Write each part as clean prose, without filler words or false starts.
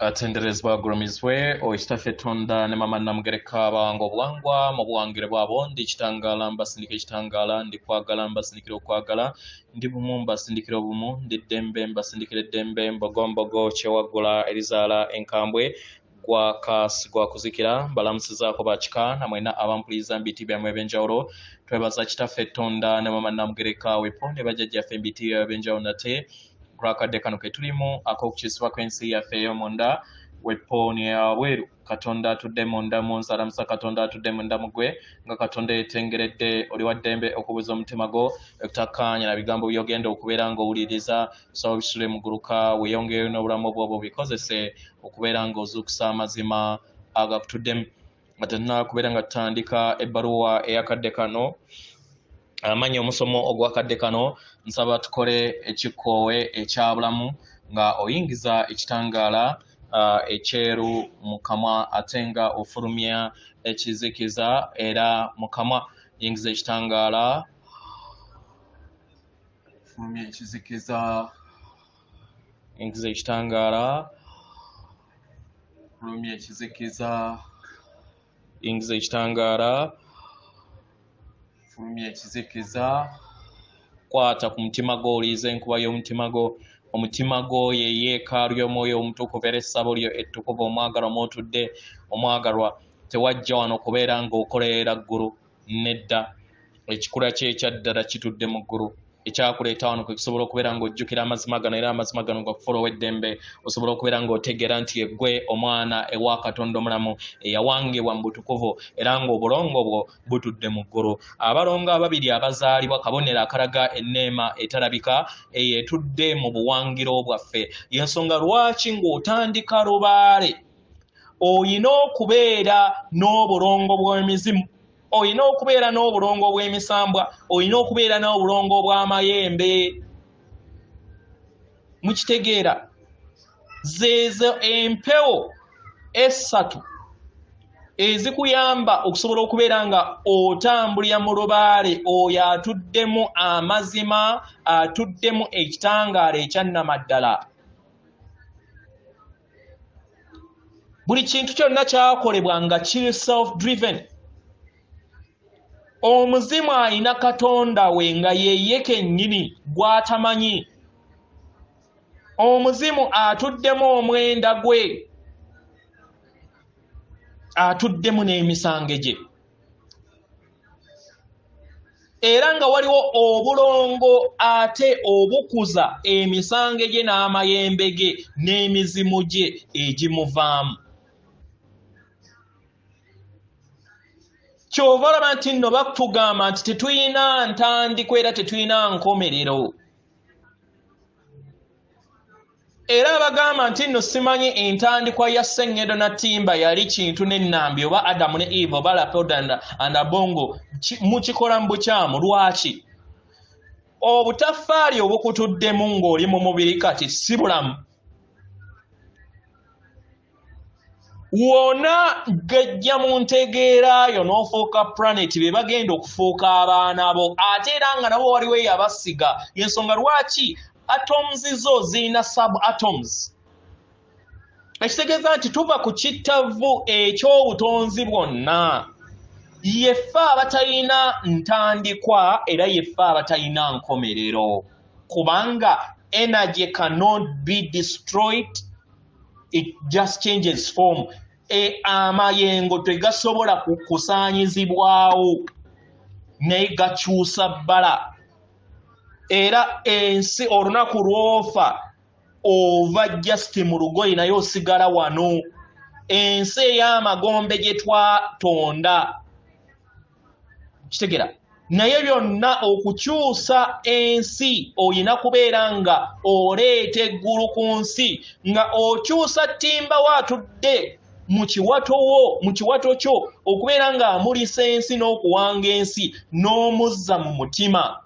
atenderezebwa agulumizibwe oekitaffe tonda ne mama namugereka bango obwangwa mu buwangire bwabo ndi kitangala mbasindikira ekitangala ndi kwagala mbasindikira okwagala ndi bumu mbasindikira obumu ndi ddembe mbasindikira eddembe mbogombogo kyewaggula erizaala enkambwe gwa kuzikira mbalamusizaako bakika namwena abampuliza mbiti byammwe ebyenjawulo twebaza kitaffe tonda ne mama namugereka wepo ne bajjajjaffe mbiti ebyenjawulo nate kulwakadde kano ke tulimu ak'okukisibwa kw'ensi yaffe ey'omunda wepooni yabweru katonda atudde munda mu nsalamusa katonda atudde munda mu gwe nga katonda yetengeredde oli wa ddembe okubuza omutima gwo okutakkaanya na bigambo by'ogenda okubeera ng'owuliriza kusaba bisule muguluka weeyongeyo n'obulamu bwobwo bikozese okubeera ng'ozuukusa amazima agakutuddemu nga tennaba kubeera nga tutandika ebbaluwa ey'akadde kano amanyi omusomo ogwakadde kano nsaba tukole ekikoowe ekyabulamu nga oyingiza ekitangaala ekyeru mu kamwa ate nga ofulumya ekizikiza era mu kamwa yingiza ekitangaala fulumya ekizikiza yingiza ekitangaala fulumya ekizikiza yingiza ekitangaala fulumya ekizikiza kwata ku mutima gwo oliiza enkuba y'omutima gwo omutima gwo ye yeekaalu y'omwoyo omutukuvu era essabo lyo ettukuvu omwagalwa mwotudde omwagalwa tewajja wano kubeera ng'okolerera ggulu nedda ekikula kye ekyaddala kitudde mu ggulu ekyakuleeta wano kwe kusobola okubeera ng'ojjukira amazima gano era amazima gano gakufuula ow'eddembe osobola okubeera ng'otegeera nti yeggwe omwana ewa katonda omulamu eyawangibwa mu butukuvu era ng'obulongo bwo butudde mu ggulu abalongo ababiri abazaalibwa kabonero akalaga enneema etalabika eyetudde mu buwangiro bwaffe y'ensonga lwaki ng'otandika lubaale oyina okubeera n'obulongo bw'emizimu oyina okubeera n'obulongo bw'emisambwa oyina okubeera n'obulongo bw'amayembe mukitegeera zeezo empewo essatu ezikuyamba okusobola okubeera nga otambulira mu lubaale oyo atuddemu amazima atuddemu ekitangaala ekyannamaddala buli kintu kyonna kyakolebwa nga kiri self driven omuzimu alina katonda we nga yeye kennyini gw'atamanyi omuzimu atuddemu omwenda gwe atuddemu n'emisange gye era nga waliwo obulongo ate obukuza emisange gye n'amayembe ge n'emizimu gye egimuvaamu kyova olaba nti nno bakutugamba nti tetulina ntandikwa era tetulina nkomerero era bagamba nti nno simanyi entandikwa ya Ssengedo na Ttimba yali kintu n'ennambi oba Adamu ne Eva oba Leopold and Abongo mukikola mu bukyamu lwaki obutaffaali obukutuddemu ng'oli mu mubiri kati si bulamu wona gajja mu ntegeerayo n'ofuuka planet be bagenda okufuuka abaana bo ate era nga nabo waliwo eyabasiga y'ensonga lwaki atoms zo zirina sub atoms ekitegeeza nti tuva ku kittavu eky'obutonzi bwonna yeffe abatalina ntandikwa era yeffe abatalina nkomerero kubanga energy cannot be destroyed, it just changes form. Amayengo tegasobola kukusaanyizibwawo naye gakyusa bbala era ensi olunaku lwofa ova just mu lugoye naye osigala wano ensi ey'amagombe gye twatonda kitegera naye byonna okukyusa ensi oyina kubeera nga oleeta eggulu ku nsi nga okyusa Ttimba waatudde mu kiwato kyo okubeera nga amulisa ensi n'okuwanga ensi n'omuzza mu mutima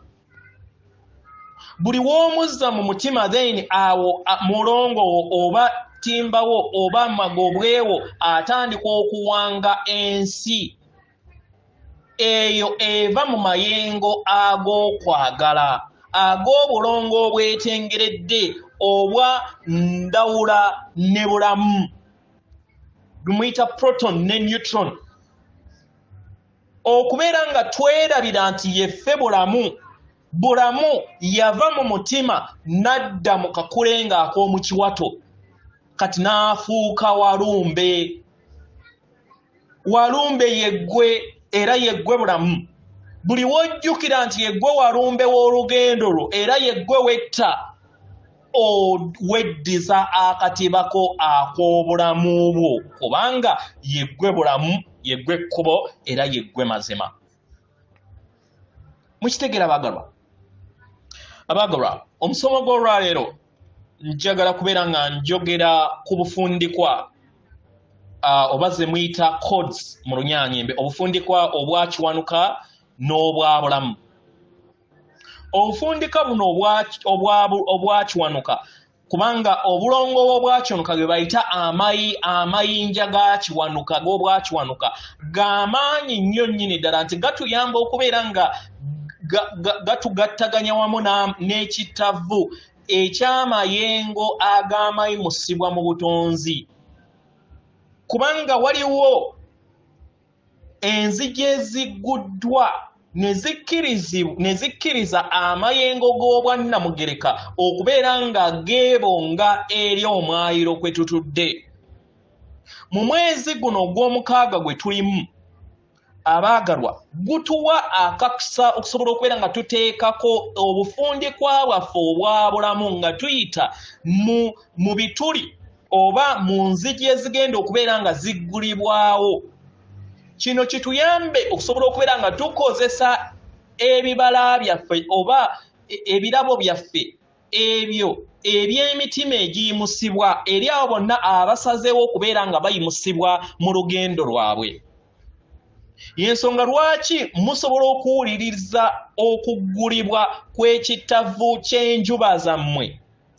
buli w'omuzza mu mutima then awo mulongo oba Ttimba wo oba magobwewo atandika okuwanga ensi eyo eva mu mayengo ag'okwagala ag'obulongo obwetengeredde obwa ndawula ne bulamu lumuyita proton ne neutron okubeera nga twerabira nti yeffe bulamu yava mu mutima nadda mu kakulenga ak'omu kiwato kati n'afuuka walumbe yeggwe era yeggwe bulamu buli wojjukira nti yeggwe walumbe w'olugendo lwo era yeggwe wetta weddiza akatibako ak'obulamu bwo kubanga yeggwe bulamu yeggwe ekkubo era yeggwe mazima mukitegera abagalwa omusomo gw'olwaleero njagala kubeera nga njogera ku bufundikwa oba ze muyita codes mu Lunyaanyimbe obufundikwa obwakiwanuka n'obwa bulamu obufundika buno obwakiwanuka kubanga obulongo obwakiwanuka bwe bayita amayinja gakiwanuka g'obwakiwanuka g'amaanyi nnyo nnyini ddala nti gatuyamba okubeera nga gatugattaganya wamu n'ekitavu eky'amayengo ag'amayimusibwa mu butonzi kubanga waliwo enzigi ezigguddwa ne zikkiriza amayengo g'obwannamugereka okubeera nga geebonga eri omwayiro kwe tutudde mu mwezi guno ogw'omukaaga gwe tulimu abaagalwa gutuwa akakisa okusobola okubeera nga tuteekako obufundikwa bwaffe obwa bulamu nga tuyita mu bituli oba mu nzigi ezigenda okubeera nga ziggulibwawo kino kituyambe okusobola okubeera nga tukozesa ebibala byaffe oba ebirabo byaffe ebyo eby'emitima egiyimusibwa eri abo bonna abasazeewo okubeera nga bayimusibwa mu lugendo lwabwe y'ensonga lwaki musobola okuwuliriza okuggulibwa kw'ekitavu ky'enjuba zammwe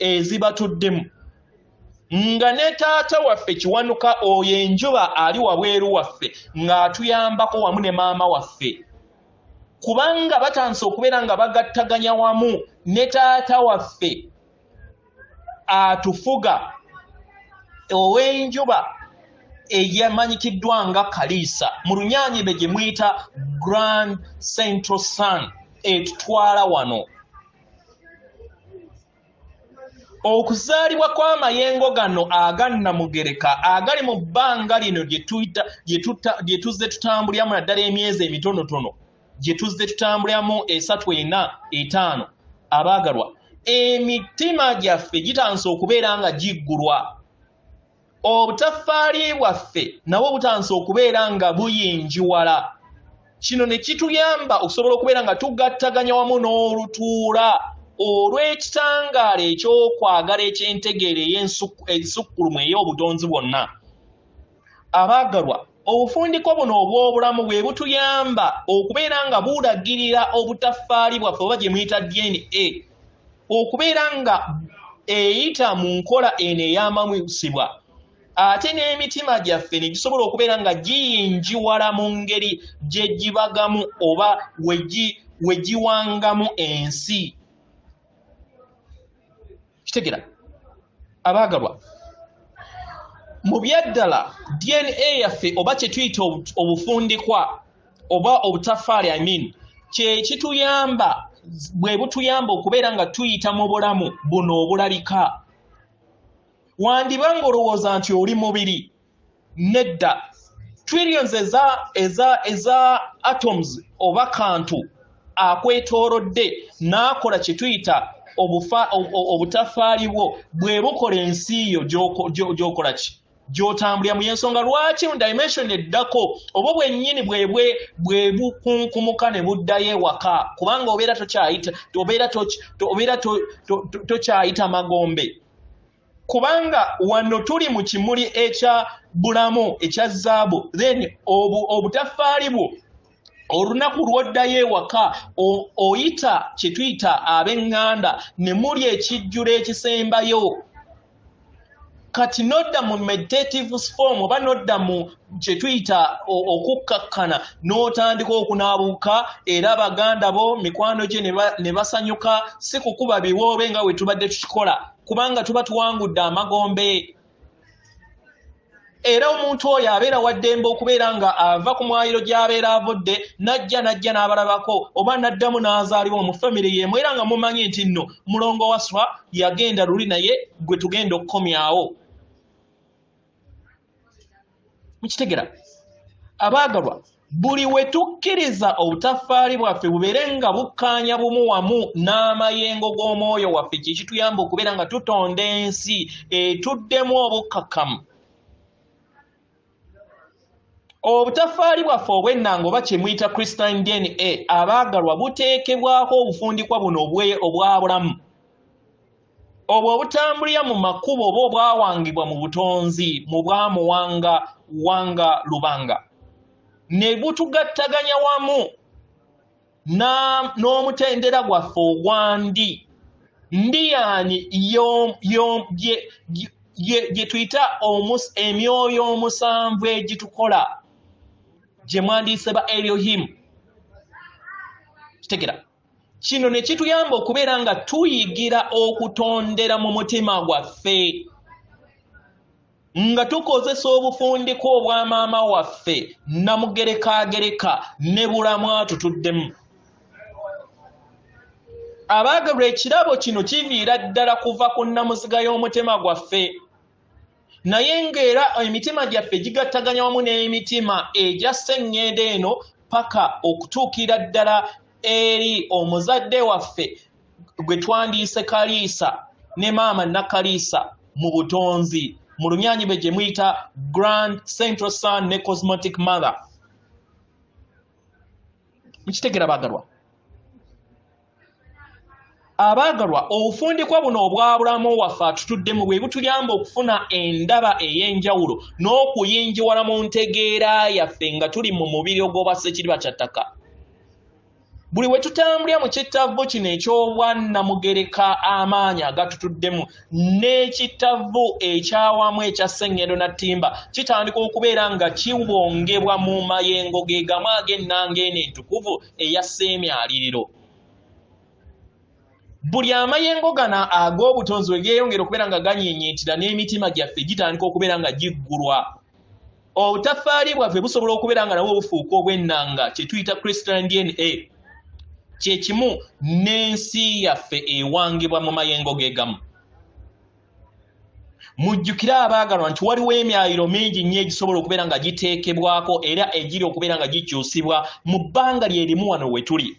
ezibatuddemu nga ne taata waffe kiwanuka oyo enjuba ali wabweru waffe ng'atuyambako wamu ne maama waffe kubanga batandise okubeera nga bagattaganya wamu ne taata waffe atufuga ow'enjuba eyamanyikiddwa nga Kaliisa mu Lunyaanyimbe gye muyita Grand Central Sun etutwala wano okuzaalibwa kw'amayengo gano agannamugereka agali mu bbanga lino gye tuzze tutambuliramu naddala emyezi emitonotono gye tuzze tutambuliramu 3 4 5 abaagalwa emitima gyaffe gitandise okubeera nga giggulwa obutafaali bwaffe nabwo butandise okubeera nga buyinjiwala kino ne kituyamba okusobola okubeera nga tugattaganya wamu n'olutuula olw'ekitangaala ekyokwagala ekyentegeera ensukkulumu ey'obutonzi bwonna abaagalwa obufundiko buno obw'obulamu bwe butuyamba okubeera nga bulagirira obutafaali bwaffe oba gye muyita DNA okubeera nga eyita mu nkola eno ey'amamusibwa ate n'emitima gyaffe ne gisobola okubeera nga giyinjiwala mu ngeri gye gibagamu oba we giwangamu ensi kitegera abaagalwa mu byaddala DNA yaffe oba kye tuyita obufundikwa oba obutafaali kye kituyamba bwe butuyamba okubeera nga tuyita mu bulamu buno obulabika wandiba ng'olowooza nti oli mubiri nedda trillions eza atoms oba kantu akwetoolodde n'akola kye tuyita obutafaali bwo bwe bukola ensi yo gy'okola ki gy'otambulira mu y'ensonga lwaki mu dimension eddako oba bwennyini bwe bukunkumuka ne buddayo ewaka kubanga obeera tokyayita magombe kubanga wano tuli mu kimuli ekya bulamu ekya zaabu then obutafaali bwo olunaku lw'oddayo ewaka oyita kye tuyita ab'eŋŋanda ne muli ekijjulo ekisembayo kati nodda mu meditative form oba nodda mu kye tuyita okukkakkana n'otandika okunaabuuka era baganda bo mikwano gye ne basanyuka si kukuba biwoobe nga we tubadde tukikola kubanga tuba tuwangudde amagombe era omuntu oyo abeera waddembe okubeera nga ava ku mwayiro gy'abeera avudde najja n'abalabako oba n'addamu n'azaalibwa mu famire yeemu era nga mumanyi nti nno mulongo waswa yagenda luli naye gwe tugenda okukomyawo mukitegera abaagalwa buli we tukkiriza obutaffaali bwaffe bubeere nga bukkaanya bumu wamu n'amayengo g'omwoyo waffe kikituyamba okubeera nga tutonda ensi etuddemu obukkakkamu obutaffaali bwaffe obw'ennanga oba kye muyita Christian DNA abaagalwa buteekebwako obufundikwa buno obwa bulamu obwo obutambulira mu makubo oba obwawangibwa mu butonzi mu bwamuwanga wanga lubanga ne butugattaganya wamu n'omutendera gwaffe ogwandi ndi yaani gye tuyita emyoyo omusanvu egitukola gye mwandiise ba Elohim kitegera kino ne kituyamba okubeera nga tuyigira okutondera mu mutima gwaffe nga tukozesa obufundiko obwa maama waffe namugerekagereka ne bulamu tutuddemu abaagalwa ekirabo kino kiviira ddala kuva ku nnamuziga y'omutima gwaffe naye ng'era emitima gyaffe gigattaganya wamu n'emitima egya sseŋŋende eno paka okutuukira ddala eri omuzadde waffe gwe twandiise Kaliisa ne maama Nakaliisa mu butonzi mu lunyanyi bwe gye muyita Grand Central Sun ne Cosmetic Mother mukitegera abaagalwa obufundikwa buno obwa bulamu waffe atutuddemu bwe butuyamba okufuna endaba ey'enjawulo n'okuyingiwala mu ntegeera yaffe nga tuli mu mubiri ogw'obwa Ssekiriba kya ttaka buli we tutambulira mu kittavu kino eky'obwannamugereka amaanyi agatutuddemu n'ekittavu ekyawamu ekya sseŋŋendo na ttimba kitandika okubeera nga kiwongebwa mu mayengo ge gamu ag'ennanga eno entukuvu eya sseemyaliriro buli amayengo gano ag'obutonzi we geeyongera okubeera nga ganyenyeetira n'emitima gyaffe gitandika okubeera nga giggulwa obutaffaali bwaffe busobola okubeera nga nabwo bufuuka obw'ennanga kye tuyita Christian DNA kye kimu n'ensi yaffe ewangibwa mu mayengo ge gamu mujjukire abaagalwa nti waliwo emyayiro mingi nnyo egisobola okubeera nga giteekebwako era egiri okubeera nga gikyusibwa mu bbanga lyerimu wano we tuli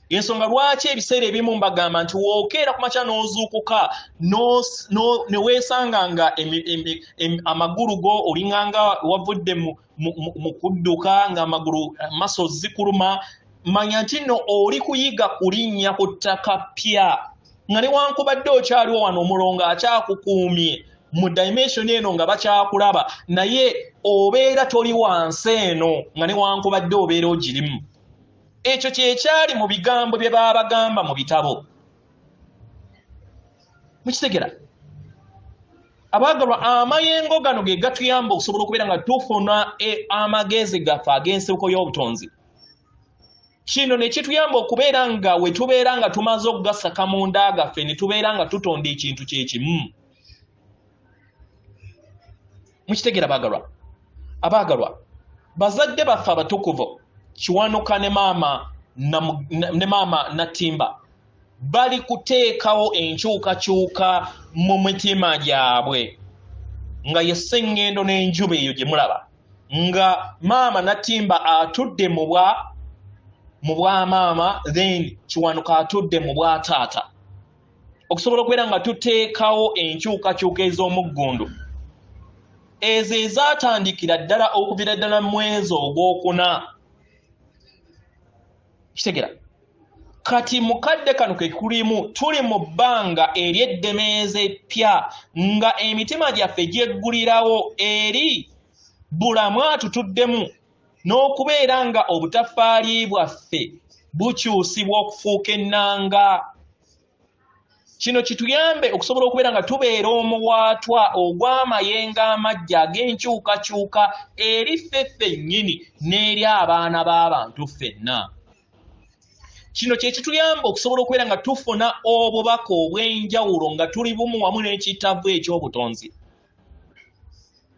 ensonga lwaki ebiseera ebimu mbagamba nti wookeera ku makya n'ozuukuka ne weesanga nga amagulu go olinganga wavudde mu kudduka ng'amagulu maso zikuluma manya nti nno oli kuyiga kulinnya ku ttaka pya nga newankubadde okyaliwo wano omulongo akyakukuumye mu dimension eno nga bakyakulaba naye obeera toli wansi eno nga newankubadde obeera ogirimu ekyo kyekyali mu bigambo bye baba bagamba mu bitabo mukitegera abaagalwa amayengo gano ge gatuyamba okusobola okubeera nga tufuna amagezi gaffe ag'ensibuko y'obutonzi kino ne kituyamba okubeera nga we tubeera nga tumaze okugasaka mu nda gaffe ne tubeera nga tutonda ekintu kyekimu mukitegera abaagalwa bazadde baffe abatukuvu Kiwanuka ne maama Natimba bali kuteekawo enkyukakyuka mu mitima gyabwe nga ye sseŋŋendo n'enjuba eyo gye mulaba nga maama Natimba atudde mu bwa maama then Kiwanuka atudde mu bwa taata okusobola okubeera nga tuteekawo enkyukakyuka ez'omuggundu ezo ezaatandikira ddala okuviira ddala mu mwezi ogwokuna kitegera kati mukadde kano ke kulimu tuli mu bbanga ery'eddemeeza eppya nga emitima gyaffe gyeggulirawo eri bulamu atutuddemu n'okubeera nga obutaffaali bwaffe bukyusibwa okufuuka ennanga kino kituyambe okusobola okubeera nga tubeera omuwaatwa ogw'amayengo amajja ag'enkyukakyuka eri ffe ffennyini n'eri abaana b'abantu ffenna. Kino kye kituyamba okusobola okubeera nga tufuna obubaka obw'enjawulo nga tuli bumu wamu n'ekitavu eky'obutonzi.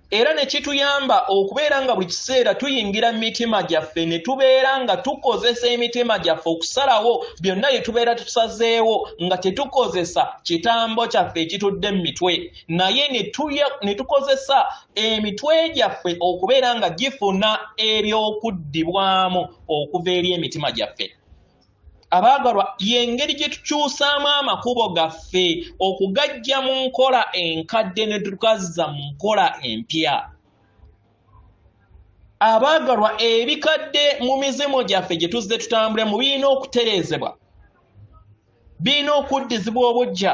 Era ne kituyamba okubeera nga buli kiseera tuyingira mu mitima gyaffe ne tubeera nga tukozesa emitima gyaffe okusalawo byonna bye tubeera tusazeewo nga tetukozesa kitambo kyaffe ekitudde mu mitwe, naye ne tukozesa emitwe gyaffe okubeera nga gifuna ebyokuddibwamu okuva eri emitima gyaffe. Abaagalwa, y'engeri gye tukyusaamu amakubo gaffe okugajja mu nkola enkadde ne tukazza mu nkola empya. Abaagalwa, ebikadde mu mizimu gyaffe gye tuzze tutambulemu birina okutereezebwa, birina okuddizibwa obuggya,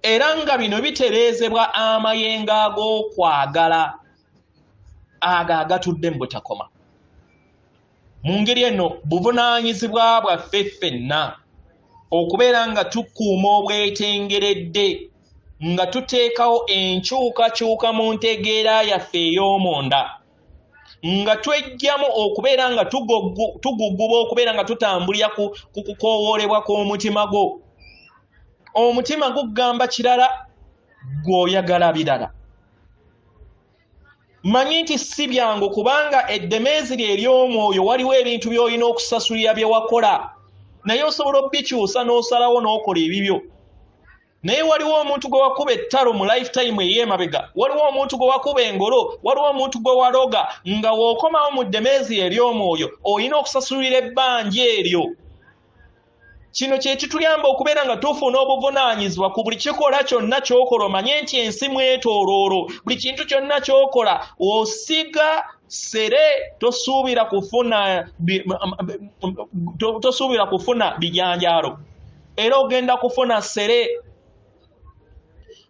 era nga bino bitereezebwa amayengo ag'okwagala ago agatudde mu butakoma. Mu ngeri eno buvunaanyizibwa bwaffe ffenna okubeera nga tukuuma obwetengeredde, nga tuteekawo enkyukakyuka mu ntegeera yaffe ey'omunda, nga twejjamu okubeera nga tuguguba okubeera nga tutambulira ku kukoowoolebwa kw'omutima gwo. Omutima gugamba kirala, gw'oyagala birala. Manyi nti si byangu kubanga eddemeezi lye ery'omwoyo waliwo ebintu by'olina okusasulira bye wakola, naye osobola obikyusa n'osalawo n'okola ebibyo. Naye waliwo omuntu gwe wakuba ettalo mu lifetime ey'emabega, waliwo omuntu gwe wakuba engolo, waliwo omuntu gwe waloga, nga w'okomawo mu ddemeezi ery'omwoyo olina okusasulira ebbanja eryo. Kino kye kituyamba okubeera nga tufuna obuvunaanyizibwa ku buli kikola kyonna ky'okola. Omanye nti ensi mwetooloolo, buli kintu kyonna ky'okola osiga sere, tosuubira kufuna bijanjaalo, era ogenda kufuna sere.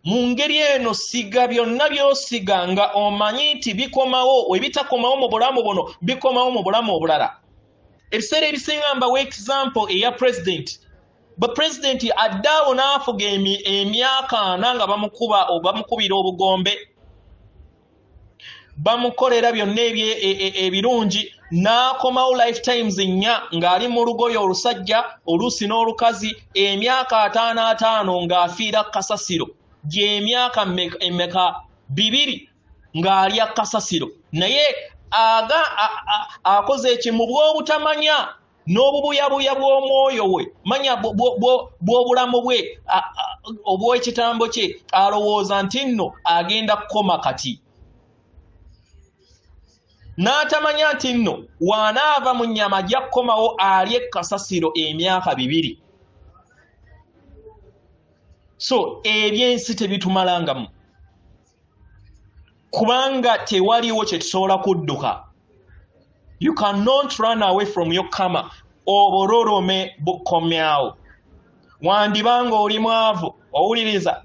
Mu ngeri eno siga byonna by'osiga nga omanyi nti bikomawo, ebitakomawo mu bulamu buno bikomawo mu bulamu obulala. Ebiseera ebisinga mbawa example eya president. President addaawo n'afuga emyaka 4 nga bamukuba oba bamukubira obugombe, bamukolera byonna ebirungi, n'akomawo lifetimes 4 ng'ali mu lugoye olusajja oluusi n'olukazi, emyaka 55 ng'afiira kasasiro. Gy'emyaka emeka 2 ng'ali kasasiro, naye akoze ekimu bw'obutamanya n'obubuyabuya bw'omwoyo we, manya bw'obulamu bwe obw'ekitambo kye, alowooza nti nno agenda kukoma kati. N'atamanya nti nno wanaava mu nnyama ajja kukomawo ali kasasiro emyaka 2. So ebyensi tebitumalangamu, kubanga tewaliwo kye tusobola kudduka. You cannot run away from your karma. Obororome bukomyawo. Wandibanga oli mwavu, owuliriza,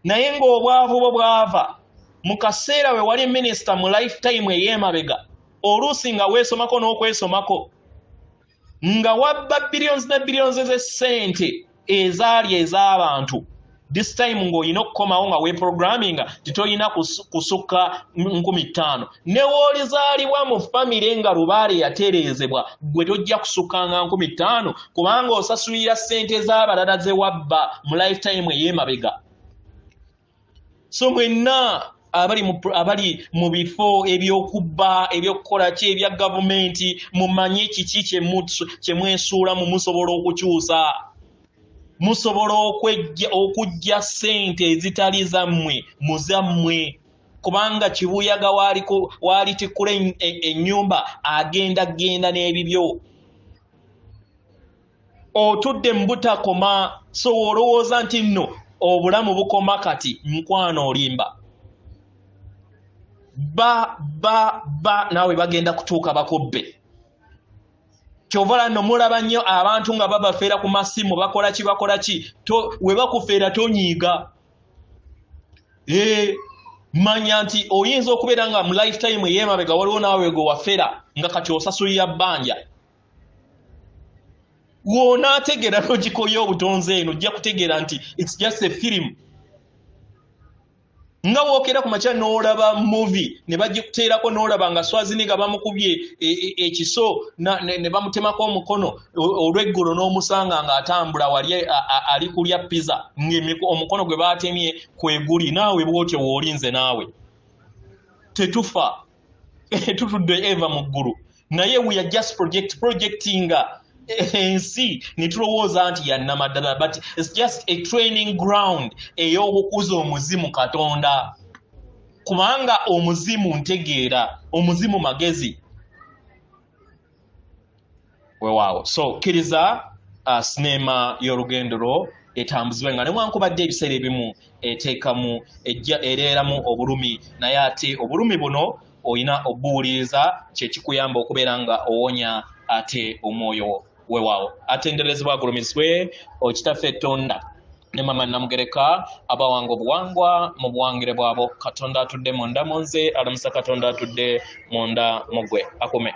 naye ng'obwavu bwo bwava mu kaseera we wali minisita mu lifetime ey'emabega, oluusi nga weesomako n'okwesomako, nga wabba billions ne billions ez'essente ezaali ez'abantu. This time ng'olina okukomawo nga weeprogramminga titoyina kusukka 5,000. Ne woolizaalibwa mu famire nga lubaale yatereezebwa, gwe tojja kusukkanga 5,000 kubanga osasulira ssente z'abalala ze wabba mu lifetime ey'emabega. So mwenna abali mu bifo ebyokubba, ebyokukola ki ebya gavumenti, mumanye kiki kye mwesuula mu musobola okukyusa. Musobola okujja ssente ezitali zammwe mu zammwe, kubanga kibuyaga waali tikula ennyumba agenda n'ebibyo. Otudde mu butakoma, so olowooza nti nno obulamu bukoma kati, nkwano olimba. Naawe bagenda kutuuka bakubbe. Kyovala no mulaba nnyo abantu nga babafeera ku masimu, bakola ki, we bakufeera tonyiiga. Manya nti oyinza okubeera nga mu lifetime ey'emabega waliwo naawe gwe wafeera nga kati osasulira bbanja. wona ategeera logiko y'obutonzi eno ojja kutegeera nti it's just a film. Nga wookera ku makya n'olaba movie ne bagikuteerako n'olaba nga Schwarzenegger bamukubye ekiso ne bamutemako omukono olw'eggulo n'omusanga ng'atambula wali ali kulya pizza omukono gwe baatemye kweguli. Naawe bw'otyo w'olinze naawe tetufa tutudde eva mu ggulu naye we are just projectinga ensi ne tulowooza nti yannamaddala, but it's just a training ground ey'okukuza omuzimu Katonda, kubanga omuzimu ntegeera, omuzimu magezi. Weewaawo, so kkiriza sinema y'olugendo lwo etambuzibwe nga newankubadde ebiseera ebimu eteekamu ejja ereeramu obulumi, naye ate obulumi buno olina obuwuliriza kyekikuyamba okubeera nga owonya ate omwoyo weewaawo. Atenderezebwa agulumizibwe Kitaffe Tonda ne Mama Namugereka abawanga obuwangwa mu buwangire bwabo. Katonda atudde munda mu nze, alamusa Katonda atudde munda mu gwe. Akume.